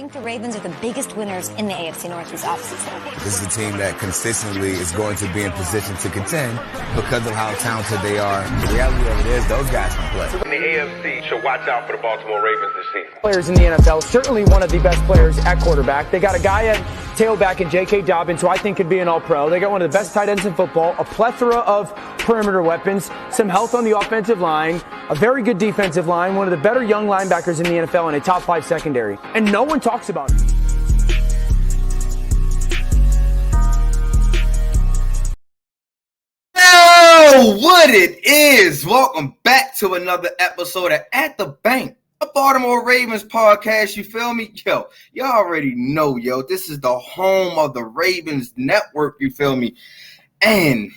think the Ravens are the biggest winners in the AFC North this offseason? This is a team that consistently is going to be in position to contend because of how talented they are. The reality of it is those guys can play. The AFC should watch out for the Baltimore Ravens this season. Players in the NFL, certainly one of the best players at quarterback. They got a guy at tailback in J.K. Dobbins, who I think could be an all-pro. They got one of the best tight ends in football, a plethora of perimeter weapons, some health on the offensive line, a very good defensive line, one of the better young linebackers in the NFL, and a top 5 secondary. And no one talks about it. What it is. Welcome back to another episode of At the Bank, a Baltimore Ravens podcast. You feel me? Yo, y'all already know, this is the home of the Ravens network. You feel me? And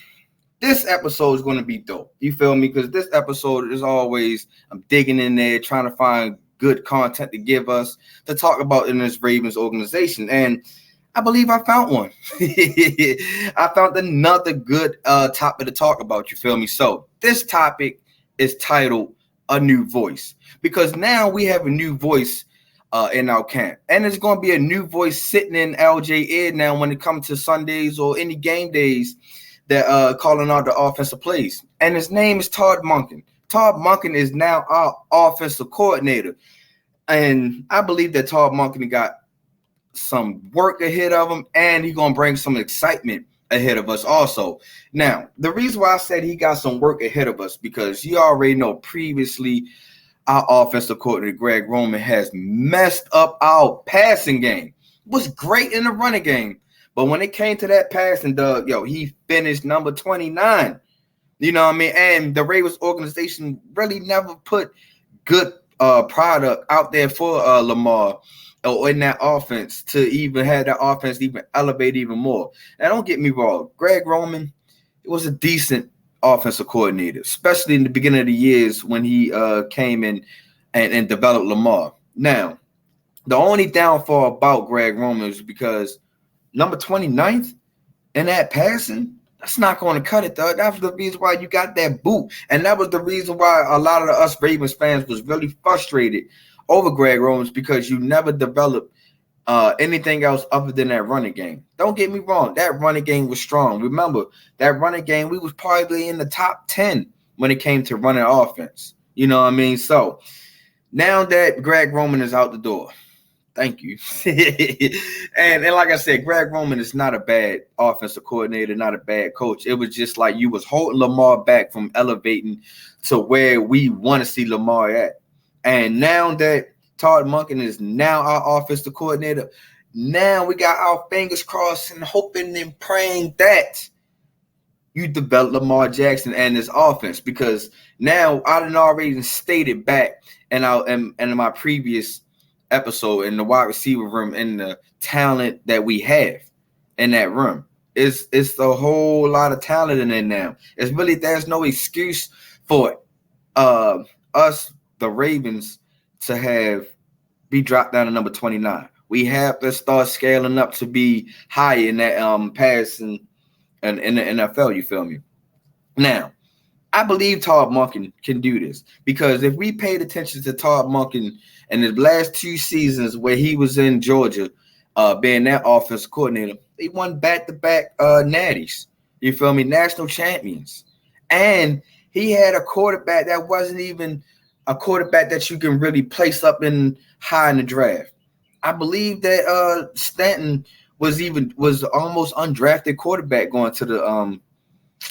this episode is going to be dope. You feel me? Because this episode is always, I'm digging in there, trying to find good content to give us to talk about in this Ravens organization. And I believe I found one. I found another good topic to talk about, you feel me? So this topic is titled A New Voice, because now we have a new voice in our camp. And it's going to be a new voice sitting in LJ ear now when it comes to Sundays or any game days that calling out the offensive plays. And his name is Todd Monken. Todd Monken is now our offensive coordinator. And I believe that Todd Monken got some work ahead of him, and he's going to bring some excitement ahead of us also. Now, the reason why I said he got some work ahead of us, because you already know previously our offensive coordinator, Greg Roman, has messed up our passing game. Was great in the running game, but when it came to that passing, he finished number 29. You know what I mean? And the Ravens organization really never put good product out there for Lamar or in that offense to even have that offense even elevate even more. And don't get me wrong, Greg Roman, it was a decent offensive coordinator, especially in the beginning of the years when he came in and developed Lamar. Now, the only downfall about Greg Roman is because number 29th in that passing, that's not going to cut it, Doug. That's the reason why you got that boot. And that was the reason why a lot of us Ravens fans was really frustrated over Greg Roman, because you never developed anything else other than that running game. Don't get me wrong. That running game was strong. Remember, that running game, we was probably in the top 10 when it came to running offense. You know what I mean? So now that Greg Roman is out the door, thank you. and like I said, Greg Roman is not a bad offensive coordinator, not a bad coach. It was just like you was holding Lamar back from elevating to where we want to see Lamar at. And now that Todd Monken is now our offensive coordinator, now we got our fingers crossed and hoping and praying that you develop Lamar Jackson and his offense, because now I done already stated back in my previous episode in the wide receiver room and the talent that we have in that room. It's a whole lot of talent in there now. There's no excuse for us, the Ravens, to be dropped down to number 29. We have to start scaling up to be high in that passing and in the NFL, you feel me? Now, I believe Todd Monken can do this, because if we paid attention to Todd Monken in his last 2 seasons where he was in Georgia, being that offensive coordinator, they won back-to-back natties, you feel me, national champions. And he had a quarterback that wasn't even a quarterback that you can really place up in high in the draft. I believe that Stanton was almost undrafted quarterback going to the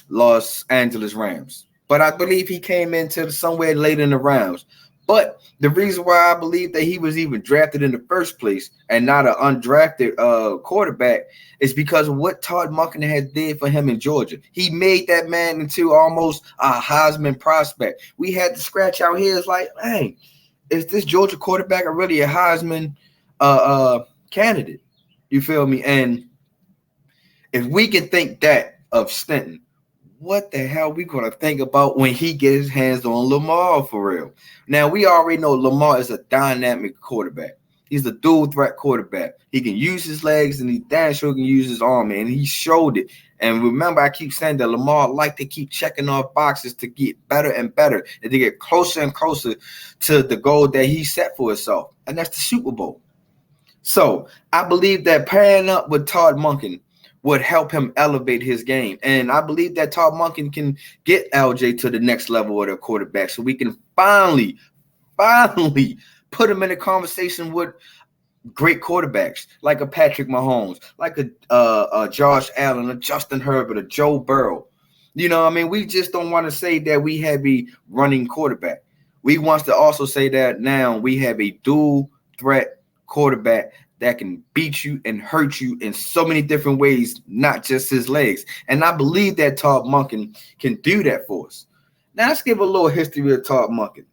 Los Angeles Rams. But I believe he came into somewhere later in the rounds. But the reason why I believe that he was even drafted in the first place and not an undrafted quarterback is because of what Todd Monken had did for him in Georgia. He made that man into almost a Heisman prospect. We had to scratch our heads like, hey, is this Georgia quarterback really a Heisman candidate? You feel me? And if we can think that of Stanton, what the hell we going to think about when he gets his hands on Lamar for real? Now, we already know Lamar is a dynamic quarterback. He's a dual threat quarterback. He can use his legs, and he damn sure can use his arm, and he showed it. And remember, I keep saying that Lamar like to keep checking off boxes to get better and better and to get closer and closer to the goal that he set for himself, and that's the Super Bowl. So I believe that pairing up with Todd Monken would help him elevate his game. And I believe that Todd Monken can get LJ to the next level of their quarterback, so we can finally put him in a conversation with great quarterbacks like a Patrick Mahomes, like a Josh Allen, a Justin Herbert, a Joe Burrow. You know what I mean? We just don't want to say that we have a running quarterback. We want to also say that now we have a dual threat quarterback that can beat you and hurt you in so many different ways, not just his legs. And I believe that Todd Monken can do that for us. Now let's give a little history of Todd Monken.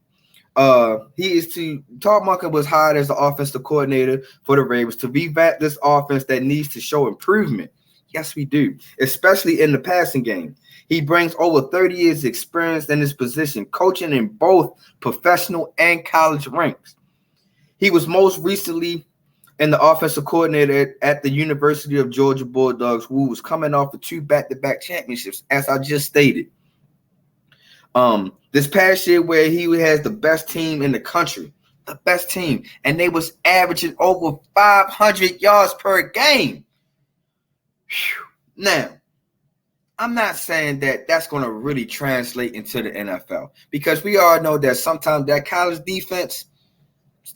Todd Monken was hired as the offensive coordinator for the Ravens to revamp this offense that needs to show improvement. Yes, we do, especially in the passing game. He brings over 30 years experience in this position, coaching in both professional and college ranks. He was most recently in the offensive coordinator at the University of Georgia Bulldogs, who was coming off of 2 back-to-back championships, as I just stated. This past year where he has the best team in the country, the best team, and they was averaging over 500 yards per game. Whew. Now, I'm not saying that that's going to really translate into the NFL, because we all know that sometimes that college defense,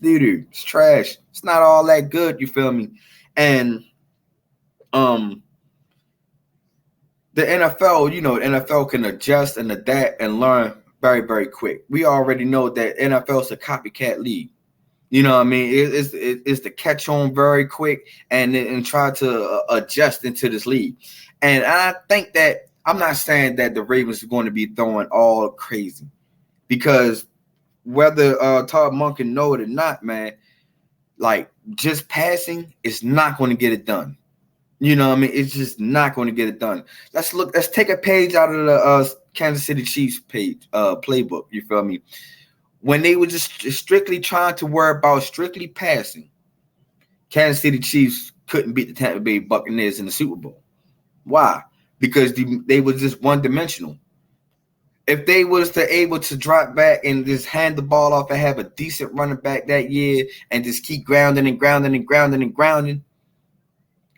it's trash. It's not all that good, you feel me? And the NFL, the NFL can adjust and adapt and learn very, very quick. We already know that NFL is a copycat league. You know what I mean? It's to catch on very quick and try to adjust into this league. And I think that I'm not saying that the Ravens are going to be throwing all crazy, because whether Todd Monken know it or not, man, like just passing is not going to get it done. You know what I mean? It's just not going to get it done. Let's take a page out of the Kansas City Chiefs playbook. You feel me? When they were just strictly trying to worry about strictly passing, Kansas City Chiefs couldn't beat the Tampa Bay Buccaneers in the Super Bowl. Why? Because they were just one-dimensional. If they was able to drop back and just hand the ball off and have a decent running back that year and just keep grounding,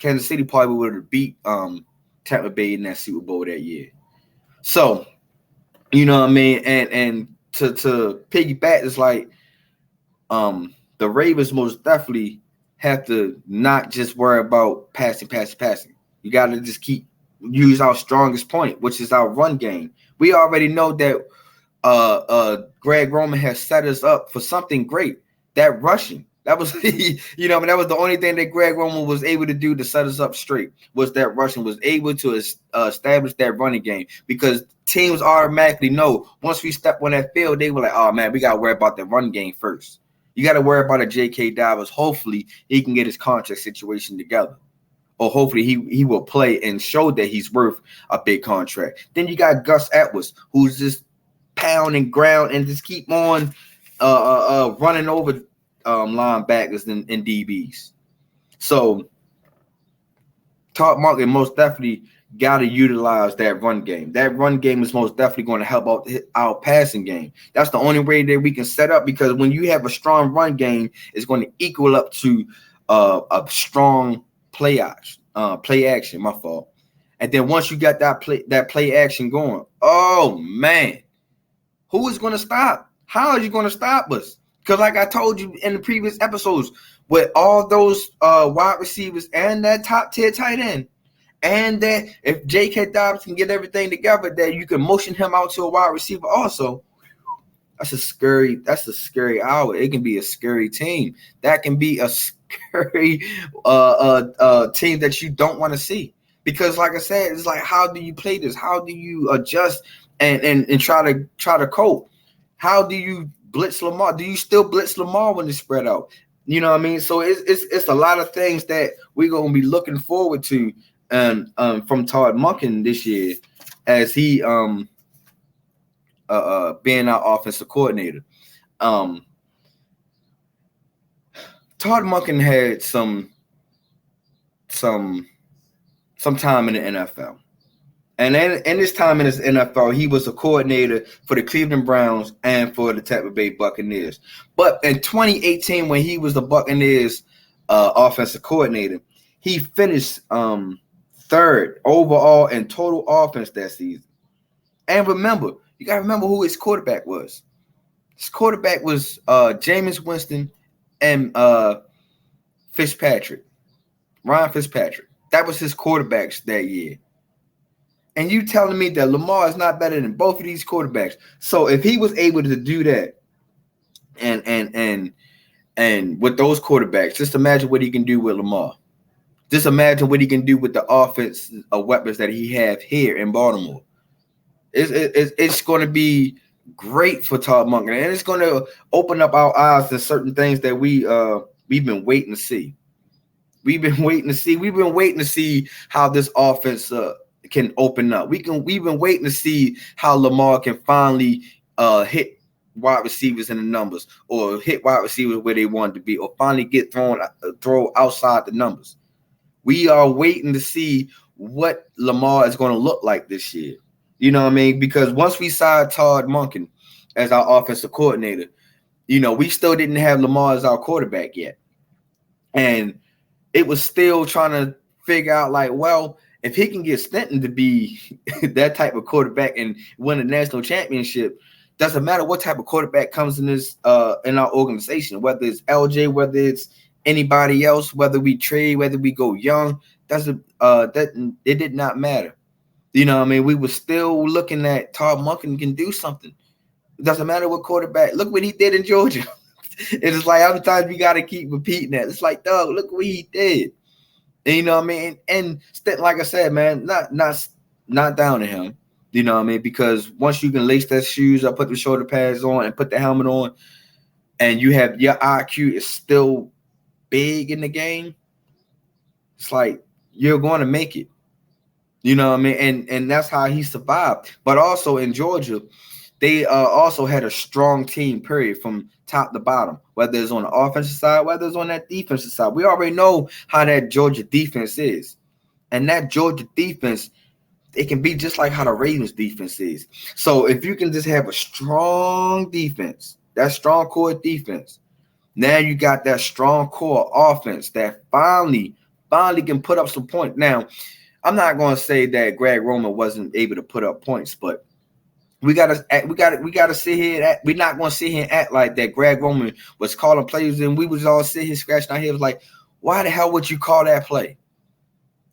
Kansas City probably would have beat Tampa Bay in that Super Bowl that year. So, you know what I mean? And to piggyback, it's like the Ravens most definitely have to not just worry about passing. You got to just use our strongest point, which is our run game. We already know that Greg Roman has set us up for something great. That rushing. That was, that was the only thing that Greg Roman was able to do to set us up straight, was that rushing, was able to establish that running game, because teams automatically know once we step on that field, they were like, oh, man, we got to worry about the run game first. You got to worry about a J.K. Dobbins. Hopefully, he can get his contract situation together. Or hopefully he will play and show that he's worth a big contract. Then you got Gus Edwards, who's just pound and ground and just keep on running over linebackers and DBs. So Todd Monken most definitely got to utilize that run game. That run game is most definitely going to help out our passing game. That's the only way that we can set up, because when you have a strong run game, it's going to equal up to a strong play action, my fault. And then once you got that play action going, oh man, who is going to stop? How are you going to stop us? Because like I told you in the previous episodes, with all those wide receivers and that top tier tight end, and that if J.K. Dobbins can get everything together, that you can motion him out to a wide receiver also. That's a scary hour. It can be a scary team. That can be a scary team that you don't want to see. Because like I said, it's like, how do you play this? How do you adjust and try to cope? How do you blitz Lamar? Do you still blitz Lamar when it's spread out? You know what I mean? So it's a lot of things that we're gonna be looking forward to from Todd Monken this year, as he being our offensive coordinator. Todd Monken had some time in the NFL. And in his time in his NFL, he was a coordinator for the Cleveland Browns and for the Tampa Bay Buccaneers. But in 2018, when he was the Buccaneers offensive coordinator. He finished third overall in total offense that season. And remember, you got to remember who his quarterback was. His quarterback was Jameis Winston and Fitzpatrick. Ryan Fitzpatrick. That was his quarterbacks that year. And you telling me that Lamar is not better than both of these quarterbacks. So if he was able to do that and with those quarterbacks, just imagine what he can do with Lamar. Just imagine what he can do with the offense of weapons that he have here in Baltimore. It's going to be great for Todd Monken, and it's going to open up our eyes to certain things that we've been waiting to see. We've been waiting to see how this offense can open up. We've been waiting to see how Lamar can finally hit wide receivers in the numbers, or hit wide receivers where they want to be, or finally get throw outside the numbers. We are waiting to see what Lamar is going to look like this year. You know what I mean? Because once we signed Todd Monken as our offensive coordinator, we still didn't have Lamar as our quarterback yet. And it was still trying to figure out, like, well, if he can get Stanton to be that type of quarterback and win a national championship, doesn't matter what type of quarterback comes in this in our organization, whether it's LJ, whether it's anybody else, whether we trade, whether we go young, that it did not matter. You know what I mean? We were still looking at Todd Monken can do something. It doesn't matter what quarterback. Look what he did in Georgia. It's like other times we got to keep repeating that. It's like, dog, look what he did. And you know what I mean? And like I said, man, not down to him. You know what I mean? Because once you can lace that shoes up, put the shoulder pads on, and put the helmet on, and you have your IQ is still big in the game, it's like you're going to make it. You know what I mean? And that's how he survived. But also in Georgia, they also had a strong team, period, from top to bottom, whether it's on the offensive side, whether it's on that defensive side. We already know how that Georgia defense is. And that Georgia defense, it can be just like how the Ravens defense is. So if you can just have a strong defense, that strong core defense, now you got that strong core offense that finally can put up some points. Now, I'm not going to say that Greg Roman wasn't able to put up points, but we gotta sit here. We're not going to sit here and act like that Greg Roman was calling plays and we was all sit here scratching our heads like, why the hell would you call that play?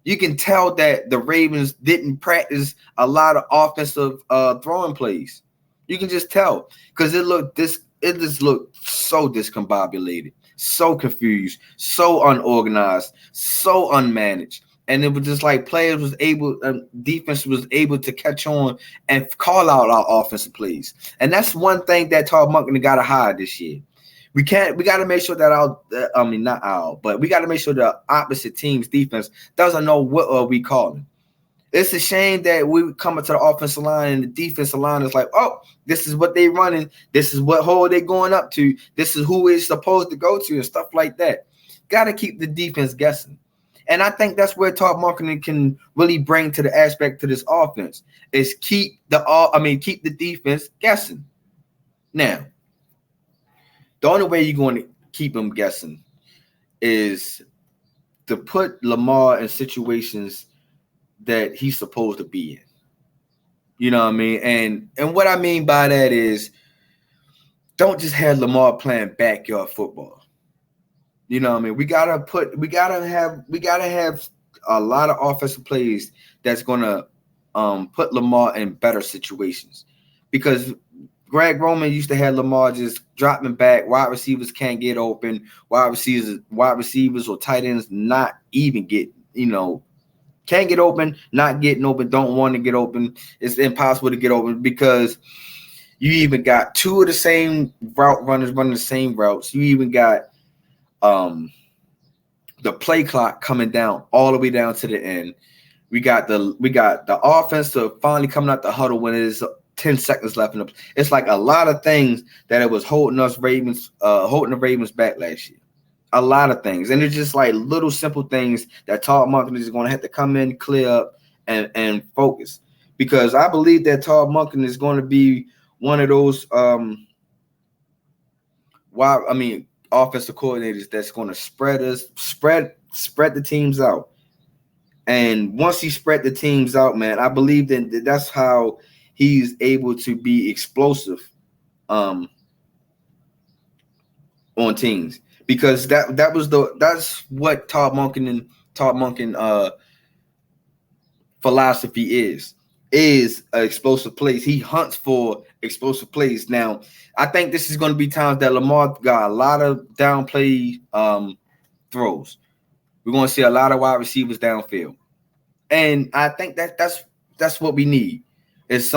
You can tell that the Ravens didn't practice a lot of offensive throwing plays. You can just tell because it just looked so discombobulated, so confused, so unorganized, so unmanaged. And it was just like defense was able to catch on and call out our offensive plays. And that's one thing that Todd Monken got to hide this year. We got to make sure that we got to make sure the opposite team's defense doesn't know what are we calling. It's a shame that we come into the offensive line and the defensive line is like, oh, this is what they running. This is what hole they going up to. This is who it's supposed to go to and stuff like that. Got to keep the defense guessing. And I think that's where Todd Monken can really bring to the aspect to this offense is keep the defense guessing. Now, the only way you're going to keep them guessing is to put Lamar in situations that he's supposed to be in. You know what I mean? And what I mean by that is don't just have Lamar playing backyard football. You know what I mean? We gotta have a lot of offensive plays that's gonna put Lamar in better situations. Because Greg Roman used to have Lamar just dropping back, wide receivers can't get open, wide receivers or tight ends not even get, can't get open, not getting open, don't want to get open. It's impossible to get open because you even got two of the same route runners running the same routes. You even got the play clock coming down all the way down to the end. We got the offense finally coming out the huddle when there's 10 seconds left in the. It's like a lot of things that it was holding the Ravens back last year. A lot of things, and it's just like little simple things that Todd Monken is going to have to come in, clear up, and focus. Because I believe that Todd Monken is going to be one of those offensive coordinators that's going to spread the teams out. And once he spread the teams out, man, I believe that that's how he's able to be explosive on teams, because that's what Todd Monken philosophy is explosive plays. He hunts for explosive plays. Now, I think this is going to be times that Lamar got a lot of downplay throws. We're going to see a lot of wide receivers downfield, and I think that's what we need. Is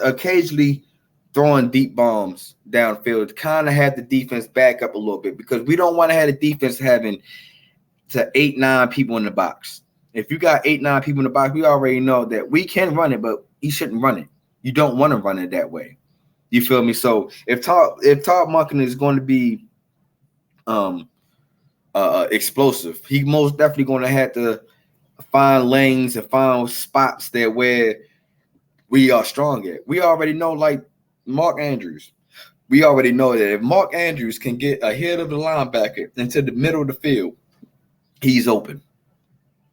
occasionally throwing deep bombs downfield to kind of have the defense back up a little bit, because we don't want to have the defense having to 8-9 people in the box. If you got 8-9 people in the box, we already know that we can run it, but he shouldn't run it. You don't want to run it that way. You feel me? So if Todd Monken is going to be explosive, he most definitely going to have to find lanes and find spots there where we are strong at. We already know, like Mark Andrews. We already know that if Mark Andrews can get ahead of the linebacker into the middle of the field, he's open.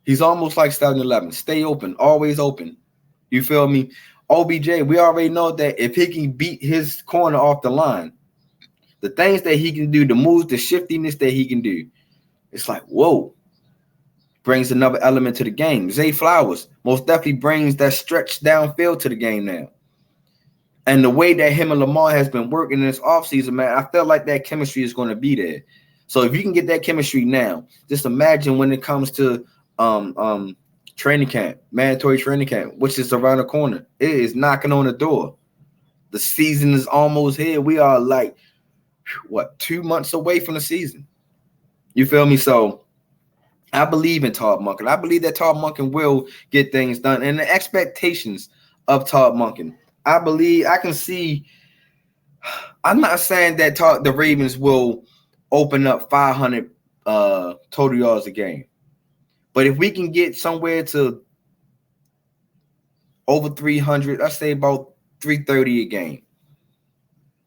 He's almost like starting 11. Stay open, always open. You feel me? OBJ, we already know that if he can beat his corner off the line, the things that he can do, the moves, the shiftiness that he can do, it's like, whoa. Brings another element to the game. Zay Flowers most definitely brings that stretch downfield to the game now. And the way that him and Lamar has been working in this offseason, man, I feel like that chemistry is going to be there. So if you can get that chemistry now, just imagine when it comes to training camp, mandatory training camp, which is around the corner. It is knocking on the door. The season is almost here. We are like, 2 months away from the season. You feel me? So I believe in Todd Monken. I believe that Todd Monken will get things done. And the expectations of Todd Monken, I believe I can see. I'm not saying that the Ravens will open up 500 total yards a game. But if we can get somewhere to over 300, I say about 330 a game.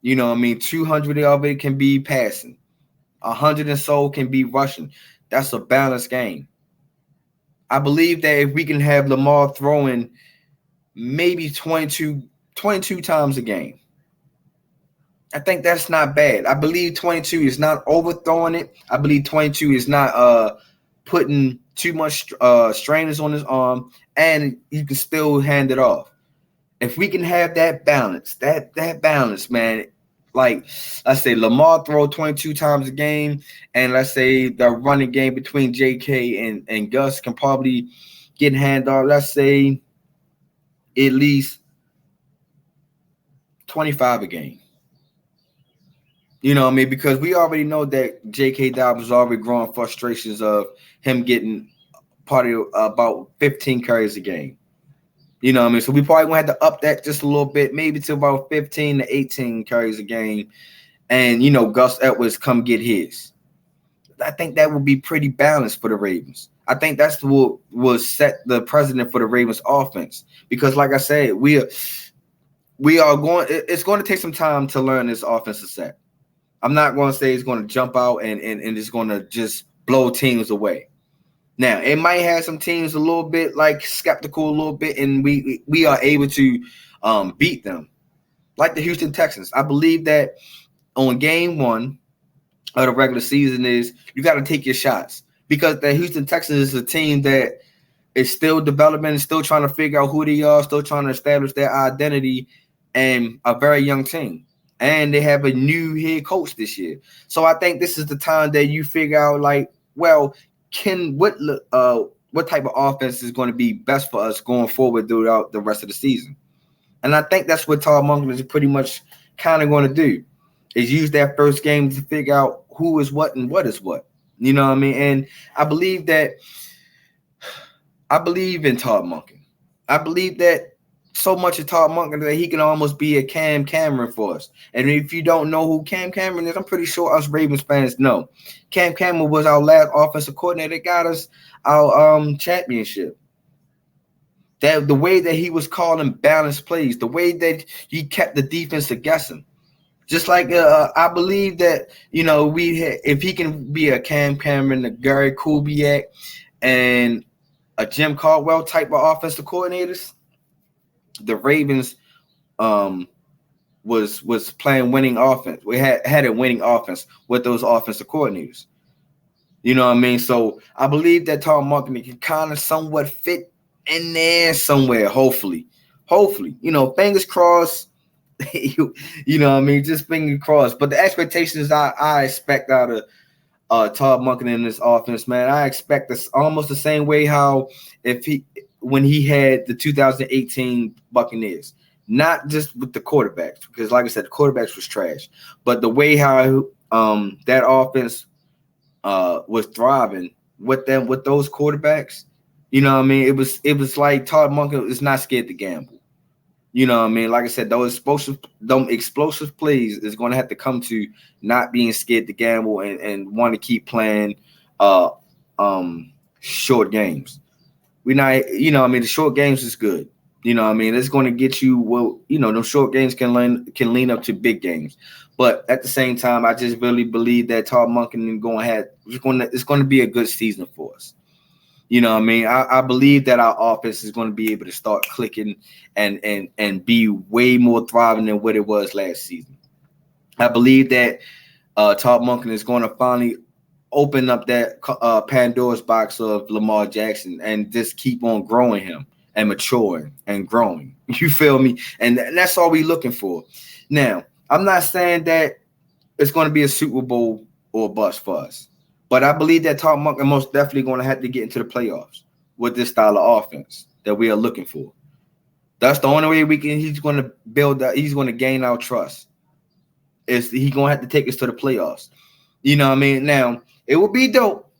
You know what I mean? 200 of it can be passing. 100 and so can be rushing. That's a balanced game. I believe that if we can have Lamar throwing maybe 22 times a game, I think that's not bad. I believe 22 is not overthrowing it. I believe 22 is not putting too much strainers on his arm, and you can still hand it off. If we can have that balance, that balance, man, like let's say Lamar throw 22 times a game, and let's say the running game between JK and Gus can probably get hand off, let's say at least 25 a game. You know what I mean? Because we already know that J.K. Dobbins already growing frustrations of him getting about 15 carries a game. You know what I mean? So we probably going to have to up that just a little bit, maybe to about 15 to 18 carries a game. And, Gus Edwards come get his. I think that would be pretty balanced for the Ravens. I think that's what will set the precedent for the Ravens offense. Because, like I said, it's going to take some time to learn this offensive set. I'm not going to say it's going to jump out and it's going to just blow teams away. Now, it might have some teams a little bit like skeptical a little bit, and we are able to beat them. Like the Houston Texans. I believe that on game 1 of the regular season is you got to take your shots, because the Houston Texans is a team that is still developing, still trying to figure out who they are, still trying to establish their identity, and a very young team. And they have a new head coach this year. So I think this is the time that you figure out, like, well, what type of offense is going to be best for us going forward throughout the rest of the season. And I think that's what Todd Monken is pretty much kind of going to do, is use that first game to figure out who is what and what is what. You know what I mean? And I believe in Todd Monken. I believe that so much of Todd Monken that he can almost be a Cam Cameron for us. And if you don't know who Cam Cameron is, I'm pretty sure us Ravens fans know. Cam Cameron was our last offensive coordinator that got us our championship. That the way that he was calling balanced plays, the way that he kept the defense guessing. Just like I believe that, if he can be a Cam Cameron, a Gary Kubiak, and a Jim Caldwell type of offensive coordinators, the Ravens was playing winning offense. We had a winning offense with those offensive coordinators. You know what I mean? So I believe that Todd Monken can kind of somewhat fit in there somewhere, hopefully. Fingers crossed. You know what I mean? Just fingers crossed. But the expectations I expect out of Todd Monken in this offense, man, I expect this almost the same way how when he had the 2018 Buccaneers. Not just with the quarterbacks, because like I said, the quarterbacks was trash. But the way how that offense was thriving with those quarterbacks, you know what I mean? It was like Todd Monken is not scared to gamble. You know what I mean? Like I said, those explosive plays is going to have to come to not being scared to gamble and want to keep playing short games. The short games is good. You know what I mean? It's going to get you, those short games can lean up to big games. But at the same time, I just really believe that Todd Monken it's going to be a good season for us. You know what I mean? I believe that our offense is going to be able to start clicking and be way more thriving than what it was last season. I believe that Todd Monken is going to finally open up that Pandora's box of Lamar Jackson and just keep on growing him and maturing and growing. You feel me? And that's all we're looking for. Now, I'm not saying that it's going to be a Super Bowl or a bust for us. But I believe that Todd Monken most definitely going to have to get into the playoffs with this style of offense that we are looking for. That's the only way he's going to build that. He's going to gain our trust. He's going to have to take us to the playoffs. You know what I mean? Now, it would be dope.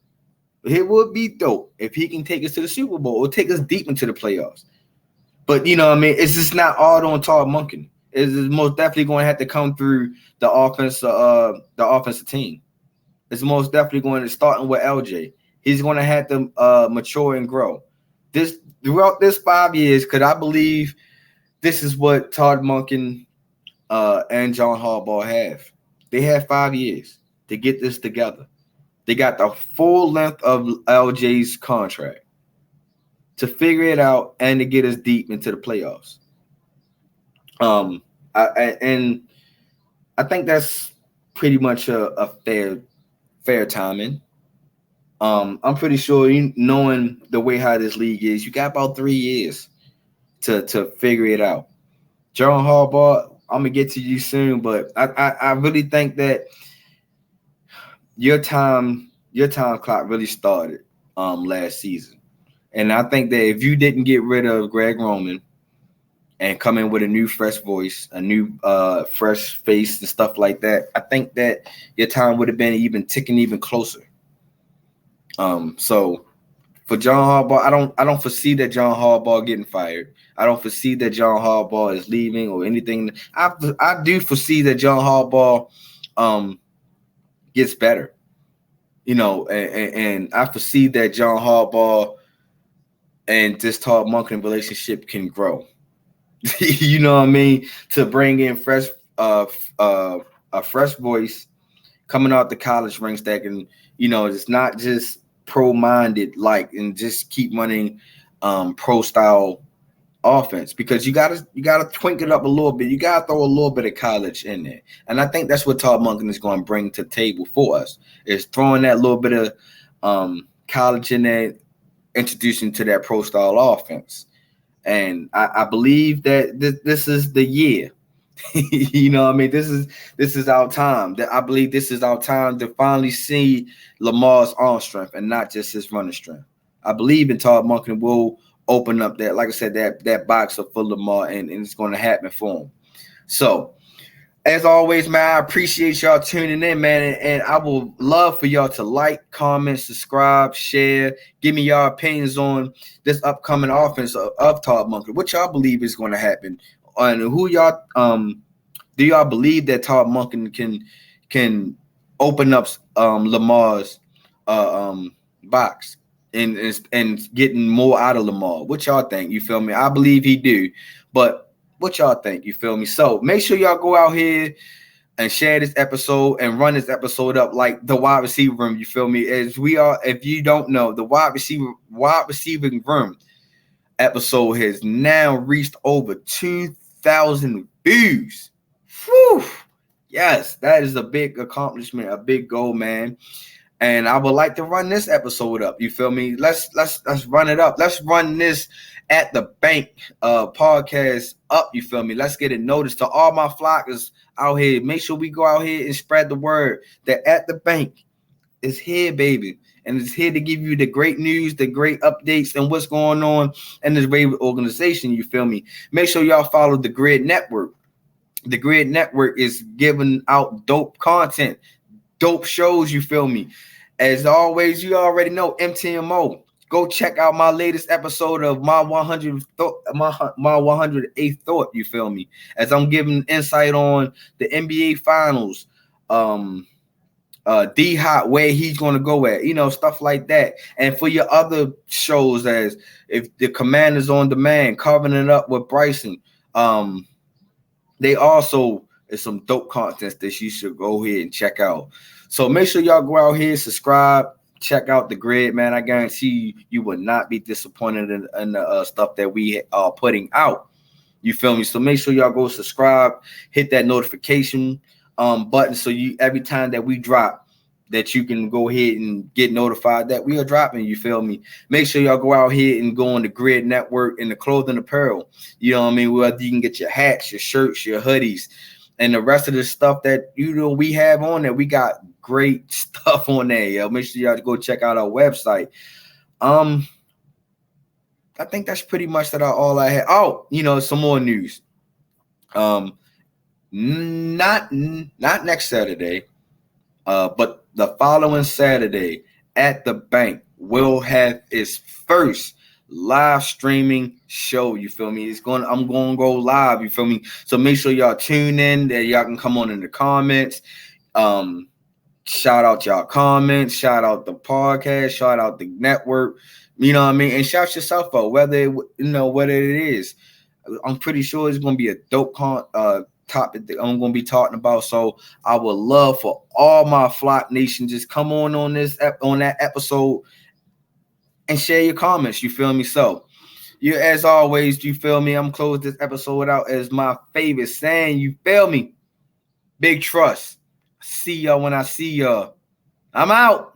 It would be dope if he can take us to the Super Bowl or take us deep into the playoffs. But, you know what I mean? It's just not all on Todd Monken. It's most definitely going to have to come through the offensive team. It's most definitely going to start with LJ. He's going to have to mature and grow. Throughout this 5 years, because I believe this is what Todd Monken and John Harbaugh have. They have 5 years to get this together. They got the full length of LJ's contract to figure it out and to get us deep into the playoffs. I think that's pretty much a fair timing. I'm pretty sure, knowing the way how this league is, you got about 3 years to figure it out. John Harbaugh, I'm gonna get to you soon, but I really think that your time clock really started last season, and I think that if you didn't get rid of Greg Roman and come in with a new fresh voice, a new fresh face and stuff like that, I think that your time would have been ticking even closer. So for John Harbaugh, I don't foresee that John Harbaugh getting fired. I don't foresee that John Harbaugh is leaving or anything. I do foresee that John Harbaugh gets better. And I foresee that John Harbaugh and this Todd Monken relationship can grow. You know what I mean? To bring in a fresh voice coming out the college ranks that can, it's not just pro-minded and just keep running pro style offense, because you gotta twink it up a little bit. You gotta throw a little bit of college in there, and I think that's what Todd Monken is going to bring to the table for us, is throwing that little bit of college in there, introducing to that pro style offense. And I believe that this is the year. You know what I mean? This is our time. I believe this is our time to finally see Lamar's arm strength and not just his running strength. I believe in Todd Monken will open up that, like I said, that box up for Lamar, and it's going to happen for him. So, as always, man, I appreciate y'all tuning in, man, and I would love for y'all to like, comment, subscribe, share, give me your opinions on this upcoming offense of Todd Monken. What y'all believe is going to happen, and who y'all do y'all believe that Todd Monken can open up Lamar's box and getting more out of Lamar? What y'all think? You feel me? I believe he do, but what y'all think? You feel me? So make sure y'all go out here and share this episode and run this episode up like the wide receiver room. You feel me? As we are, if you don't know, the wide receiving room episode has now reached over 2,000 views. Whew. Yes, that is a big accomplishment, a big goal, man. And I would like to run this episode up. You feel me? Let's run it up. Let's run this At the Bank podcast up. You feel me? Let's get it noticed to all my flockers out here. Make sure we go out here and spread the word that At the Bank is here, baby. And it's here to give you the great news, the great updates, and what's going on in this Raven organization. You feel me? Make sure y'all follow the GRYD Network. The GRYD Network is giving out dope content, dope shows. You feel me? As always, you already know MTMO. Go check out my latest episode of my 108th thought. You feel me? As I'm giving insight on the NBA Finals. D-Hot, where he's going to go at, stuff like that. And for your other shows, as if the Commanders on Demand, covering it up with Bryson, they also is some dope content that you should go ahead and check out. So make sure y'all go out here, subscribe, check out the GRYD, man. I guarantee you will not be disappointed in the stuff that we are putting out. You feel me? So make sure y'all go subscribe, hit that notification button, so you every time that we drop, that you can go ahead and get notified that we are dropping. You feel me? Make sure y'all go out here and go on the GRYD Network and the clothing apparel. You know what I mean? Whether you can get your hats, your shirts, your hoodies, and the rest of the stuff that we have on there. We got great stuff on there. Yo. Make sure y'all go check out our website. I think that's pretty much all I had. Oh, some more news. Not next Saturday, but the following Saturday, At the Bank will have its first live streaming show. You feel me? I'm going to go live. You feel me? So make sure y'all tune in. That y'all can come on in the comments. Shout out y'all comments. Shout out the podcast. Shout out the network. You know what I mean? And shout yourself out. Whether it is. I'm pretty sure it's going to be a dope topic that I'm going to be talking about. So I would love for all my Flock Nation just come on that episode and share your comments. You feel me? So as always, you feel me? I'm close this episode out as my favorite saying. You feel me? Big trust. See y'all when I see y'all. I'm out.